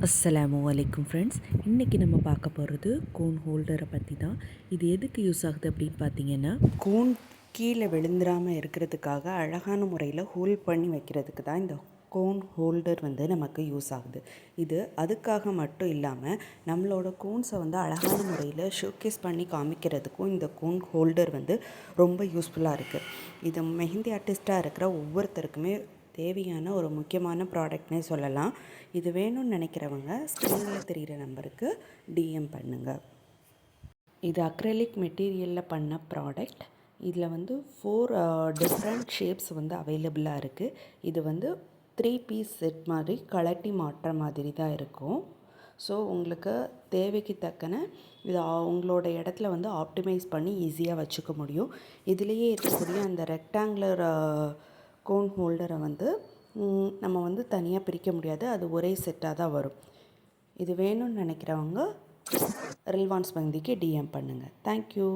அஸ்ஸலாமு அலைக்கும் ஃப்ரெண்ட்ஸ். இன்றைக்கி நம்ம பார்க்க போகிறது கோன் ஹோல்டரை பற்றி தான். இது எதுக்கு யூஸ் ஆகுது அப்படின்னு பார்த்தீங்கன்னா, கோன் கீழே விழுந்துடாமல் இருக்கிறதுக்காக அழகான முறையில் ஹோல்ட் பண்ணி வைக்கிறதுக்கு தான் இந்த கோன் ஹோல்டர் நமக்கு யூஸ் ஆகுது. இது அதுக்காக மட்டும் இல்லாமல் நம்மளோட கோன்ஸை அழகான முறையில் ஷோகேஸ் பண்ணி காமிக்கிறதுக்கும் இந்த கோன் ஹோல்டர் ரொம்ப யூஸ்ஃபுல்லாக இருக்குது. இது மெஹந்தி ஆர்டிஸ்ட்டாக இருக்கிற ஒவ்வொருத்தருக்குமே தேவையான ஒரு முக்கியமான ப்ராடக்ட்னே சொல்லலாம். இது வேணும்னு நினைக்கிறவங்க ஸ்க்ரீனில் தெரிகிற நம்பருக்கு டிஎம் பண்ணுங்கள். இது அக்ரலிக் மெட்டீரியலில் பண்ண ப்ராடக்ட். இதில் 4 டிஃப்ரெண்ட் ஷேப்ஸ் அவைலபிளாக இருக்குது. இது 3 பீஸ் செட் மாதிரி கலட்டி மாட்டுற மாதிரி தான் இருக்கும். ஸோ உங்களுக்கு தேவைக்கு தக்கன இது உங்களோட இடத்துல ஆப்டிமைஸ் பண்ணி ஈஸியாக வச்சுக்க முடியும். இதுலேயே இருக்கக்கூடிய அந்த ரெக்டாங்குலர் கோன் ஹோல்டரை நம்ம தனியாக பிரிக்க முடியாது. அது ஒரே செட்டாக தான் வரும். இது வேணும்னு நினைக்கிறவங்க ரில்வான்ஸ் மெஹந்திக்கு டிஎம் பண்ணுங்கள். தேங்க்யூ.